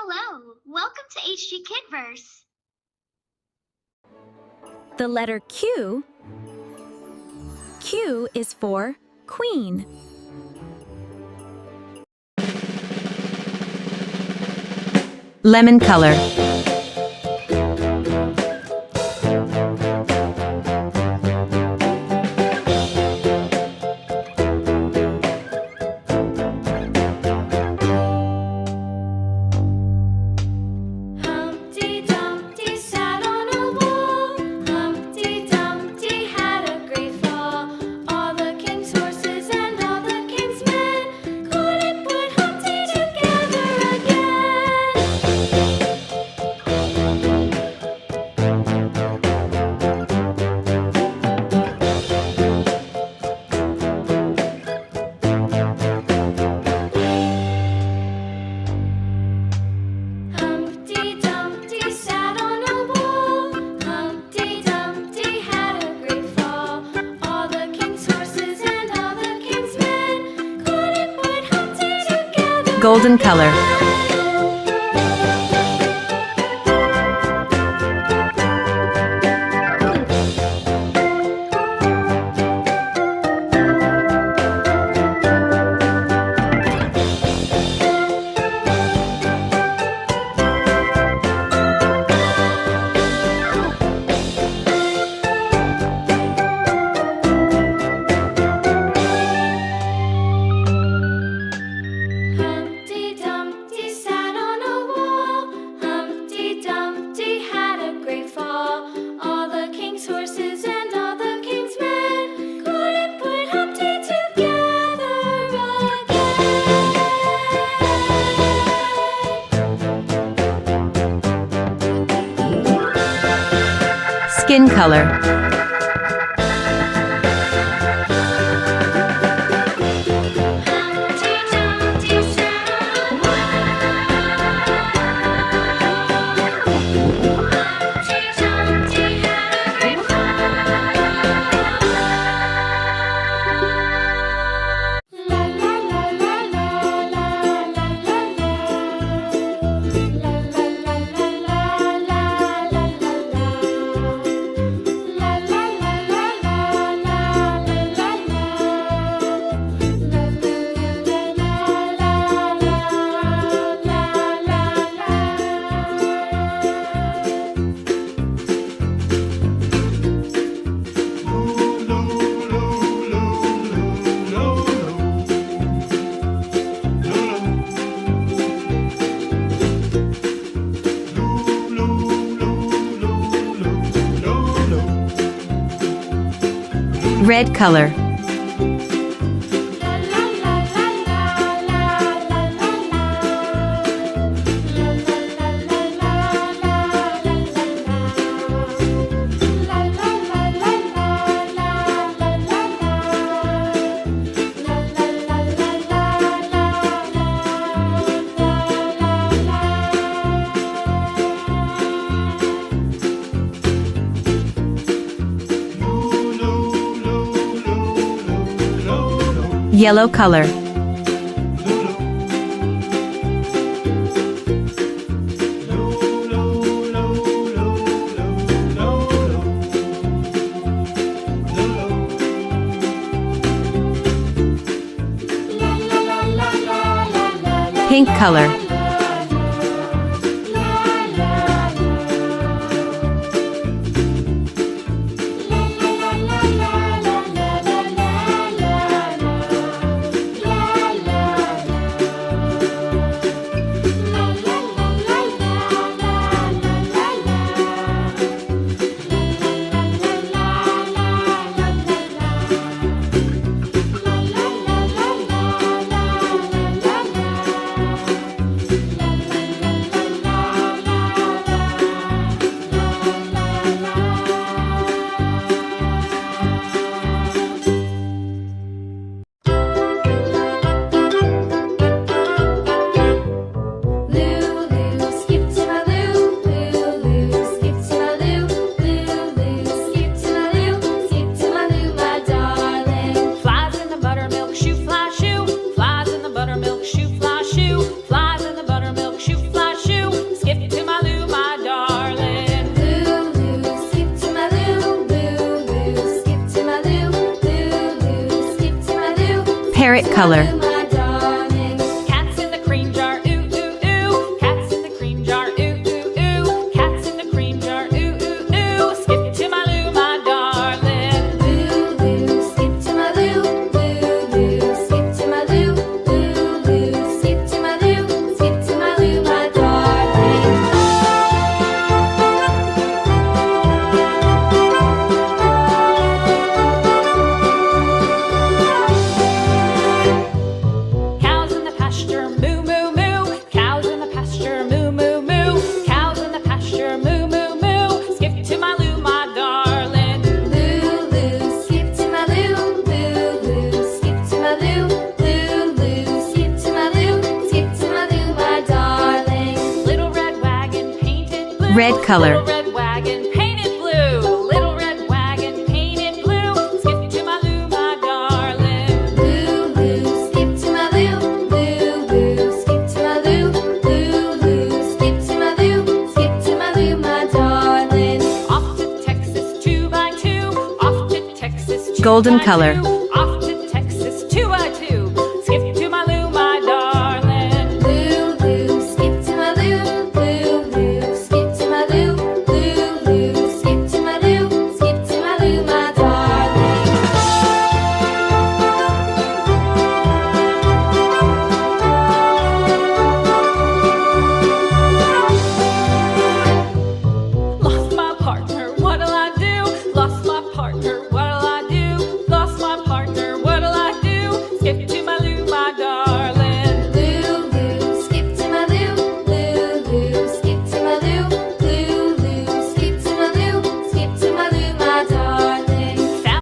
Hello, welcome to HG Kidverse. The letter Q. Q is for Queen. Lemon color. Humpty Dumpty sat on a wall. Humpty Dumpty had a great fall. All the king's horses and all the king's men couldn't put Humpty together again. Humpty Dumpty sat on a wall. Humpty Dumpty had a great fall. All the king's horses and all the king's men couldn't put Humpty together. Golden color. Humpty Dumpty sat on a wall. Humpty Dumpty had a great fall. All the king's horses and all the king's men couldn't put Humpty together again. Skin color. Humpty Dumpty sat on a wall. Humpty Dumpty had a great fall. La la la la la la la la la. La la la la la la la la la. La la la la la la la Red color. Yellow color. Pink color. color. My darling. Cats in the cream jar, ooh, ooh, ooh. Cats in the cream jar, ooh, ooh, ooh. Cats in the cream jar, ooh, ooh, ooh. Skip to my loo, my darling. Loo, loo, skip to my loo. Loo, loo, skip to my loo. Loo, loo, skip to my loo. Skip to my loo, my darling. Cows in the pasture, moo, moo, moo. Cows in the pasture, moo, moo, moo. Cows in the pasture, moo, moo, moo. Skip to my loo, my darling. Loo, loo, skip to my loo. Loo, loo, skip to my loo. Loo, loo, skip to my loo. Skip to my loo, my darling. Little red wagon painted blue. Red color. Little red wagon painted blue. Little red wagon painted blue. Skip to my loo, my darling. Loo, loo, skip to my loo. Loo, loo, skip to my loo. Loo, loo, skip to my loo. Skip to my loo, my darling. Off to Texas 2 by 2. Off to Texas 2 Golden by color. 2.